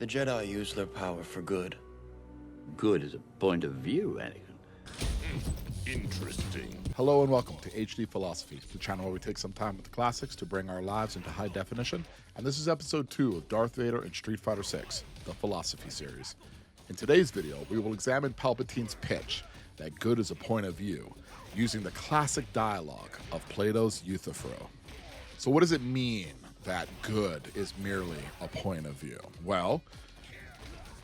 The Jedi use their power for good. Good is a point of view, Anakin. Interesting. Hello and welcome to HD Philosophy, the channel where we take some time with the classics to bring our lives into high definition. And this is episode 2 of Darth Vader and Street Fighter 6, the Philosophy series. In today's video, we will examine Palpatine's pitch that good is a point of view, using the classic dialogue of Plato's Euthyphro. So what does it mean that good is merely a point of view? Well,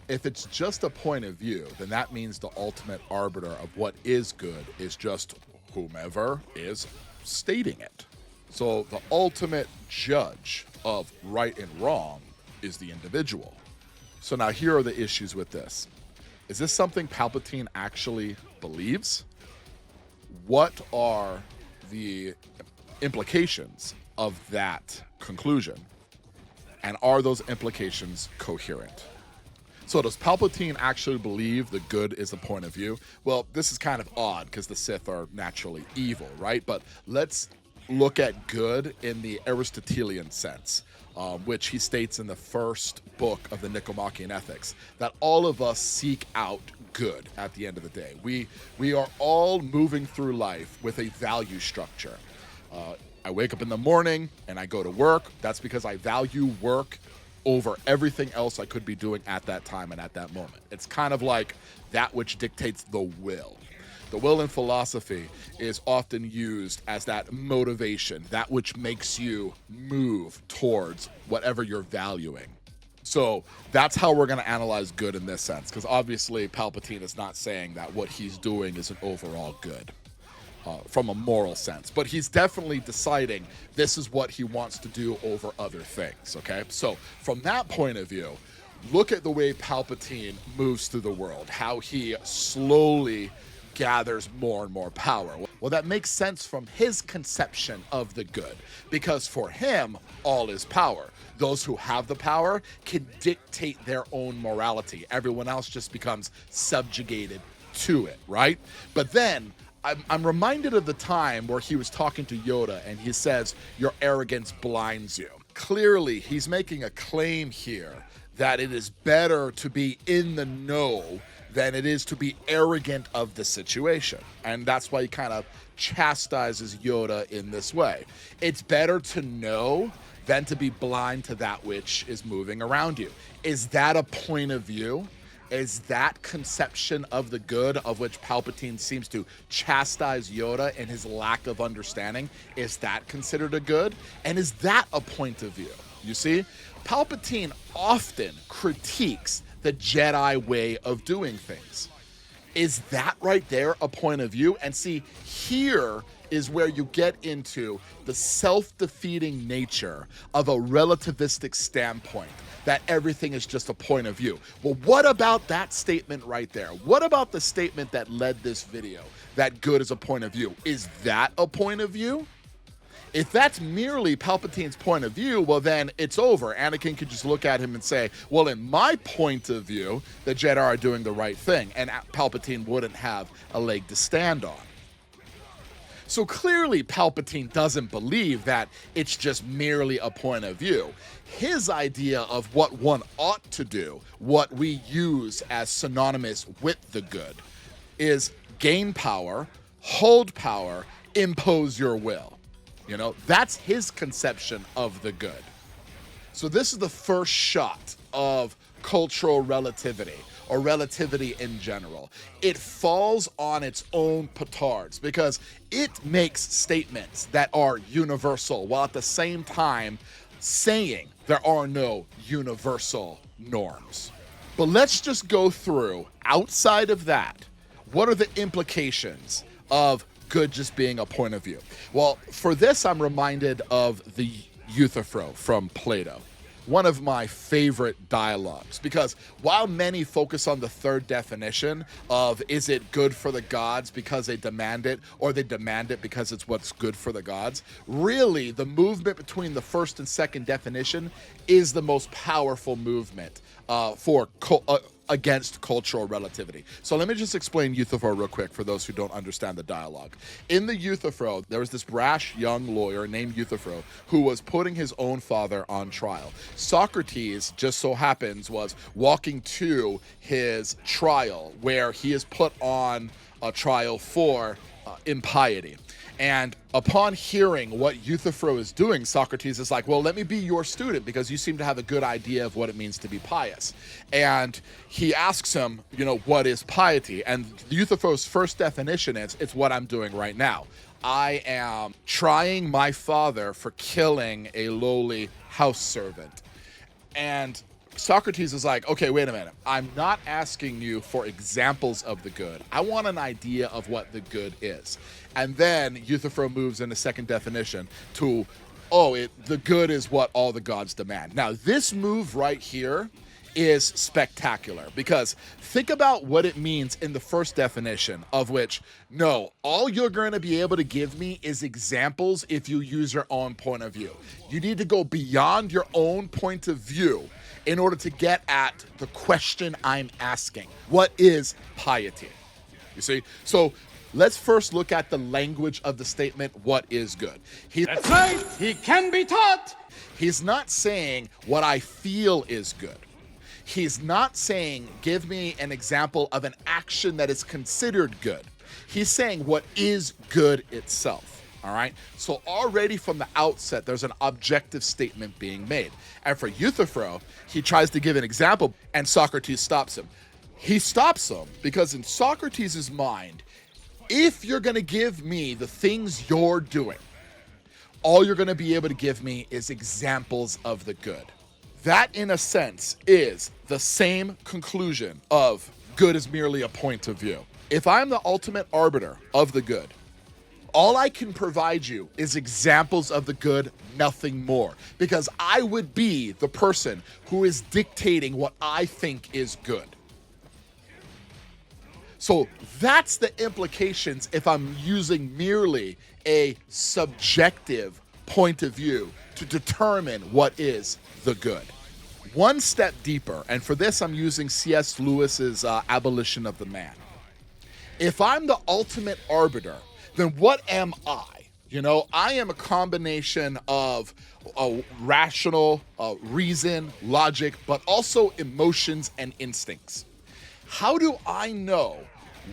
if it's just a point of view, then that means the ultimate arbiter of what is good is just whomever is stating it. So the ultimate judge of right and wrong is the individual. So now here are the issues with this. Is this something Palpatine actually believes? What are the implications of that conclusion? And are those implications coherent? So does Palpatine actually believe the good is a point of view? Well, this is kind of odd because the Sith are naturally evil, right? But let's look at good in the Aristotelian sense, which he states in the first book of the Nicomachean Ethics, that all of us seek out good at the end of the day. We are all moving through life with a value structure. I wake up in the morning and I go to work. That's because I value work over everything else I could be doing at that time and at that moment. It's kind of like that which dictates the will. The will in philosophy is often used as that motivation, that which makes you move towards whatever you're valuing. So that's how we're going to analyze good in this sense, because obviously Palpatine is not saying that what he's doing is an overall good. From a moral sense, but he's definitely deciding this is what he wants to do over other things, okay? So from that point of view, look at the way Palpatine moves through the world, how he slowly gathers more and more power. Well, that makes sense from his conception of the good, because for him, all is power. Those who have the power can dictate their own morality. Everyone else just becomes subjugated to it, right? But then, I'm reminded of the time where he was talking to Yoda and he says, your arrogance blinds you. Clearly, he's making a claim here that it is better to be in the know than it is to be arrogant of the situation. And that's why he kind of chastises Yoda in this way. It's better to know than to be blind to that which is moving around you. Is that a point of view? Is that conception of the good of which Palpatine seems to chastise Yoda in his lack of understanding, is that considered a good? And is that a point of view? You see, Palpatine often critiques the Jedi way of doing things. Is that right there a point of view? And see, here is where you get into the self-defeating nature of a relativistic standpoint, that everything is just a point of view. Well, what about that statement right there? What about the statement that led this video, that good is a point of view? Is that a point of view? If that's merely Palpatine's point of view, well then it's over. Anakin could just look at him and say, well, in my point of view, the Jedi are doing the right thing, and Palpatine wouldn't have a leg to stand on. So clearly Palpatine doesn't believe that it's just merely a point of view. His idea of what one ought to do, what we use as synonymous with the good, is gain power, hold power, impose your will. You know, that's his conception of the good. So this is the first shot of cultural relativity, or relativity in general. It falls on its own petards because it makes statements that are universal while at the same time saying there are no universal norms. But let's just go through, outside of that, what are the implications of good just being a point of view? Well, for this, I'm reminded of the Euthyphro from Plato. One of my favorite dialogues, because while many focus on the third definition of is it good for the gods because they demand it, or they demand it because it's what's good for the gods, really the movement between the first and second definition is the most powerful movement for against cultural relativity. So let me just explain Euthyphro real quick for those who don't understand the dialogue. In the Euthyphro, there was this brash young lawyer named Euthyphro who was putting his own father on trial. Socrates, just so happens, was walking to his trial where he is put on a trial for impiety. And upon hearing what Euthyphro is doing, Socrates is like, well, let me be your student because you seem to have a good idea of what it means to be pious. And he asks him, what is piety? And Euthyphro's first definition is, it's what I'm doing right now. I am trying my father for killing a lowly house servant. And Socrates is like, okay, wait a minute. I'm not asking you for examples of the good. I want an idea of what the good is. And then Euthyphro moves in a second definition to, the good is what all the gods demand. Now, this move right here is spectacular because think about what it means in the first definition, of which, no, all you're going to be able to give me is examples if you use your own point of view. You need to go beyond your own point of view in order to get at the question I'm asking. What is piety? You see? So let's first look at the language of the statement, what is good? That's right, he can be taught. He's not saying what I feel is good. He's not saying, give me an example of an action that is considered good. He's saying what is good itself. All right. So already from the outset, there's an objective statement being made. And for Euthyphro, he tries to give an example and Socrates stops him. He stops him because in Socrates' mind, if you're going to give me the things you're doing, all you're going to be able to give me is examples of the good. That, in a sense, is the same conclusion of good is merely a point of view. If I'm the ultimate arbiter of the good, all I can provide you is examples of the good, nothing more, because I would be the person who is dictating what I think is good. So that's the implications if I'm using merely a subjective point of view to determine what is the good. One step deeper, and for this I'm using C.S. Lewis's Abolition of the Man. If I'm the ultimate arbiter, then what am I? I am a combination of rational reason, logic, but also emotions and instincts. How do I know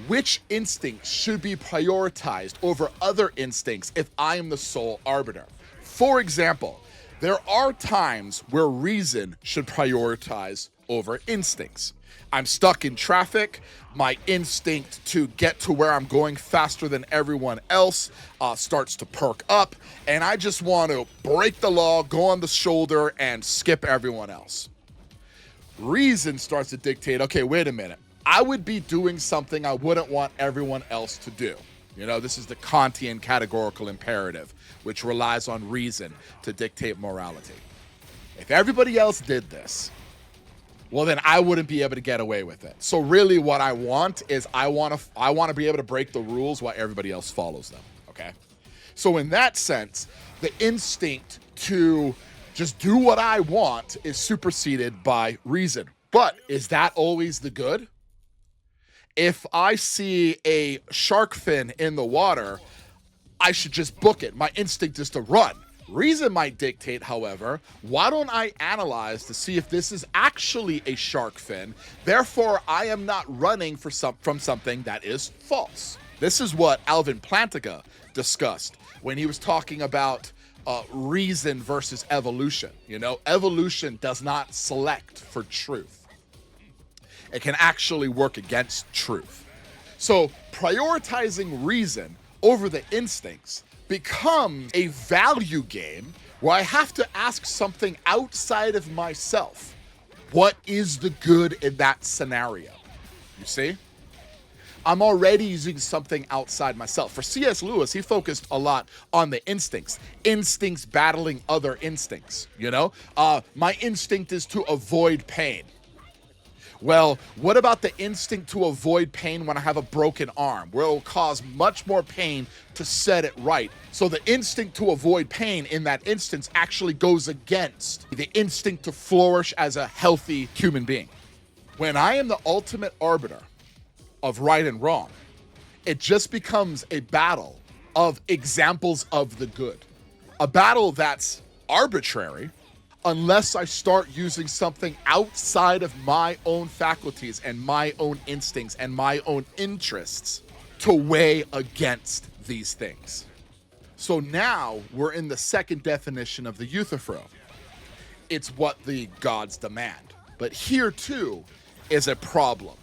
which instincts should be prioritized over other instincts if I am the sole arbiter? For example, there are times where reason should prioritize over instincts. I'm stuck in traffic. My instinct to get to where I'm going faster than everyone else starts to perk up, and I just want to break the law, go on the shoulder, and skip everyone else. Reason starts to dictate, okay, wait a minute. I would be doing something I wouldn't want everyone else to do. This is the Kantian categorical imperative, which relies on reason to dictate morality. If everybody else did this, well, then I wouldn't be able to get away with it. So really what I want is I want to be able to break the rules while everybody else follows them, okay? So in that sense, the instinct to just do what I want is superseded by reason. But is that always the good? If I see a shark fin in the water, I should just book it. My instinct is to run. Reason might dictate, however, why don't I analyze to see if this is actually a shark fin? Therefore, I am not running from something that is false. This is what Alvin Plantinga discussed when he was talking about reason versus evolution. Evolution does not select for truth. It can actually work against truth. So prioritizing reason over the instincts becomes a value game where I have to ask something outside of myself. What is the good in that scenario? You see? I'm already using something outside myself. For C.S. Lewis, he focused a lot on the instincts battling other instincts, my instinct is to avoid pain. Well, what about the instinct to avoid pain when I have a broken arm, where it will cause much more pain to set it right? So the instinct to avoid pain in that instance actually goes against the instinct to flourish as a healthy human being. When I am the ultimate arbiter of right and wrong, it just becomes a battle of examples of the good. A battle that's arbitrary unless I start using something outside of my own faculties and my own instincts and my own interests to weigh against these things. So now we're in the second definition of the Euthyphro. It's what the gods demand. But here too is a problem.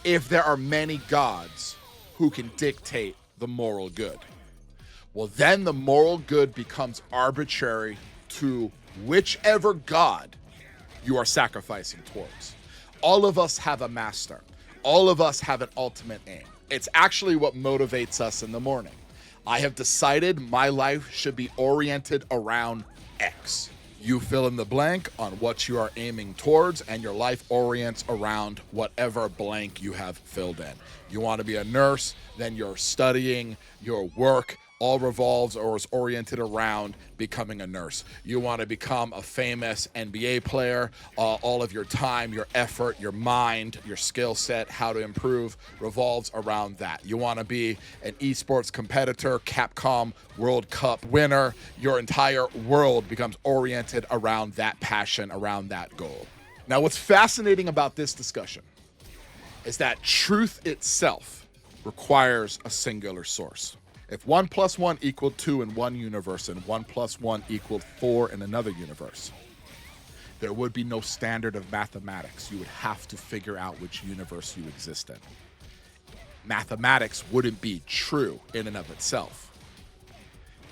If there are many gods who can dictate the moral good, well, then the moral good becomes arbitrary to whichever god you are sacrificing towards. All of us have a master. All of us have an ultimate aim. It's actually what motivates us in the morning. I have decided my life should be oriented around X. You fill in the blank on what you are aiming towards, and your life orients around whatever blank you have filled in. You want to be a nurse, then your studying, your work, all revolves or is oriented around becoming a nurse. You want to become a famous NBA player, all of your time, your effort, your mind, your skill set, how to improve revolves around that. You want to be an esports competitor, Capcom World Cup winner. Your entire world becomes oriented around that passion, around that goal. Now, what's fascinating about this discussion is that truth itself requires a singular source. If 1 + 1 = 2 in one universe and 1 + 1 = 4 in another universe, there would be no standard of mathematics. You would have to figure out which universe you exist in. Mathematics wouldn't be true in and of itself.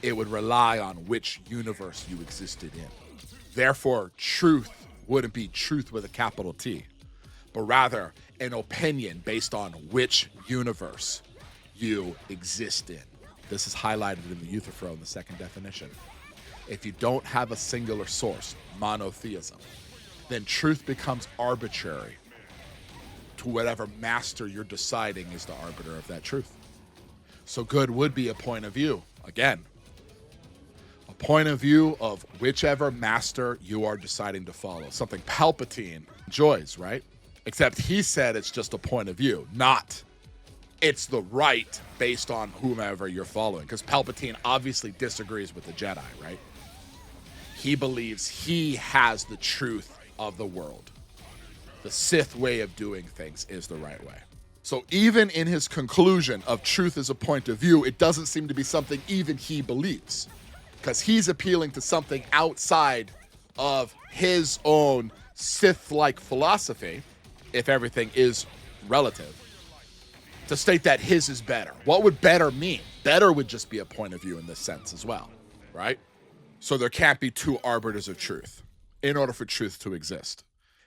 It would rely on which universe you existed in. Therefore, truth wouldn't be truth with a capital T, but rather an opinion based on which universe you exist in. This is highlighted in the Euthyphro in the second definition. If you don't have a singular source, monotheism, then truth becomes arbitrary to whatever master you're deciding is the arbiter of that truth. So good would be a point of view. Again, a point of view of whichever master you are deciding to follow. Something Palpatine enjoys, right? Except he said it's just a point of view, not it's the right based on whomever you're following. Because Palpatine obviously disagrees with the Jedi, right? He believes he has the truth of the world. The Sith way of doing things is the right way. So even in his conclusion of truth as a point of view, it doesn't seem to be something even he believes. Because he's appealing to something outside of his own Sith-like philosophy, if everything is relative, to state that his is better. What would better mean? Better would just be a point of view in this sense as well, right? So there can't be two arbiters of truth in order for truth to exist.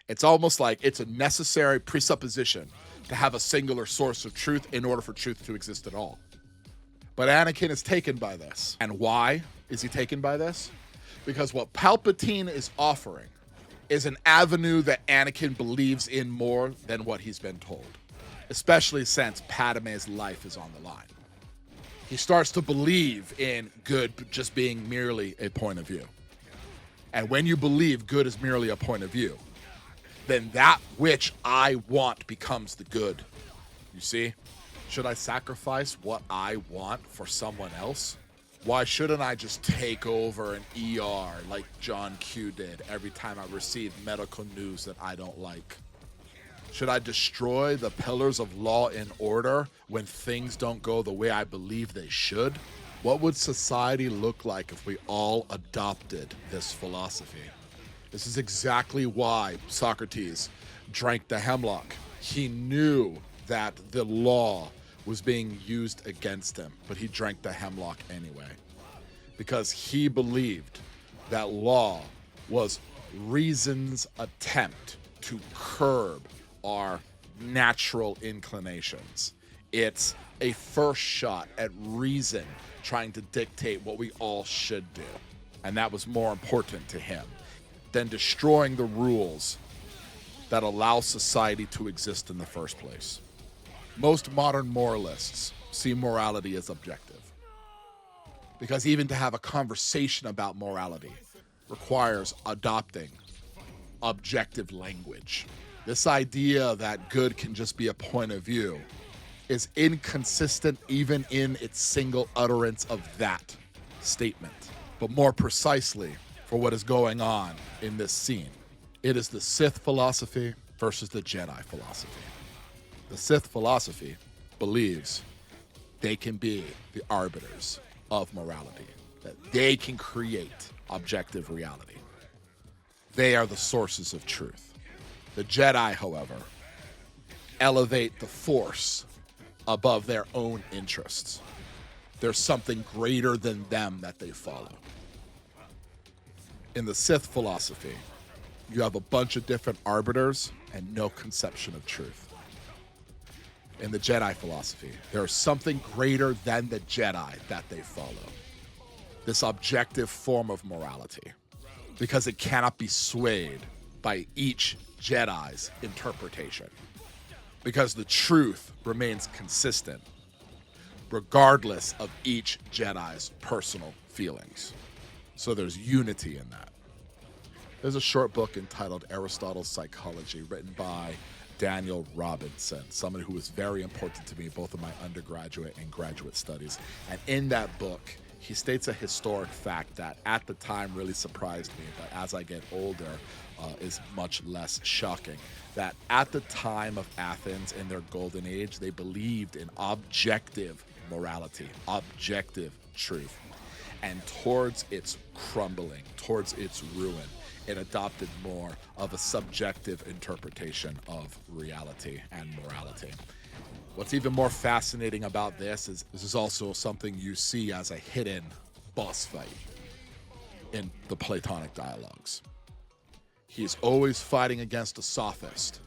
It's almost like it's a necessary presupposition to have a singular source of truth in order for truth to exist at all. But Anakin is taken by this. And why is he taken by this? Because what Palpatine is offering is an avenue that Anakin believes in more than what he's been told, especially since Padme's life is on the line. He starts to believe in good just being merely a point of view. And when you believe good is merely a point of view, then that which I want becomes the good. You see? Should I sacrifice what I want for someone else? Why shouldn't I just take over an ER like John Q did every time I receive medical news that I don't like? Should I destroy the pillars of law and order when things don't go the way I believe they should? What would society look like if we all adopted this philosophy? This is exactly why Socrates drank the hemlock. He knew that the law was being used against him, but he drank the hemlock anyway, because he believed that law was reason's attempt to curb our natural inclinations. It's a first shot at reason trying to dictate what we all should do. And that was more important to him than destroying the rules that allow society to exist in the first place. Most modern moralists see morality as objective, because even to have a conversation about morality requires adopting objective language. This idea that good can just be a point of view is inconsistent even in its single utterance of that statement. But more precisely, for what is going on in this scene, it is the Sith philosophy versus the Jedi philosophy. The Sith philosophy believes they can be the arbiters of morality, that they can create objective reality. They are the sources of truth. The Jedi, however, elevate the Force above their own interests. There's something greater than them that they follow. In the Sith philosophy, you have a bunch of different arbiters and no conception of truth. In the Jedi philosophy, there is something greater than the Jedi that they follow. This objective form of morality, because it cannot be swayed by each Jedi's interpretation. Because the truth remains consistent, regardless of each Jedi's personal feelings. So there's unity in that. There's a short book entitled Aristotle's Psychology, written by Daniel Robinson, someone who was very important to me both in my undergraduate and graduate studies. And in that book, he states a historic fact that at the time really surprised me, but as I get older, is much less shocking. That at the time of Athens, in their golden age, they believed in objective morality, objective truth. And towards its crumbling, towards its ruin, it adopted more of a subjective interpretation of reality and morality. What's even more fascinating about this is this is also something you see as a hidden boss fight in the Platonic dialogues. He's always fighting against a sophist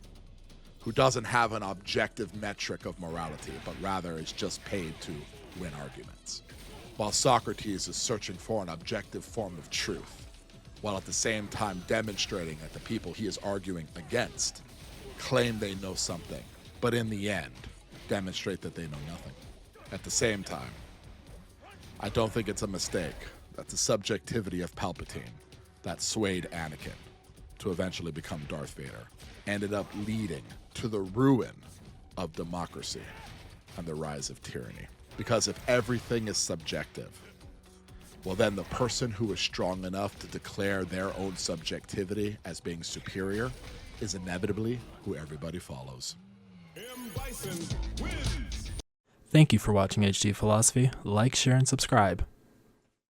who doesn't have an objective metric of morality, but rather is just paid to win arguments. While Socrates is searching for an objective form of truth, while at the same time demonstrating that the people he is arguing against claim they know something, but in the end, demonstrate that they know nothing. At the same time, I don't think it's a mistake that the subjectivity of Palpatine that swayed Anakin to eventually become Darth Vader ended up leading to the ruin of democracy and the rise of tyranny. Because if everything is subjective, well then the person who is strong enough to declare their own subjectivity as being superior is inevitably who everybody follows. Thank you for watching HD Philosophy. Like, share, and subscribe.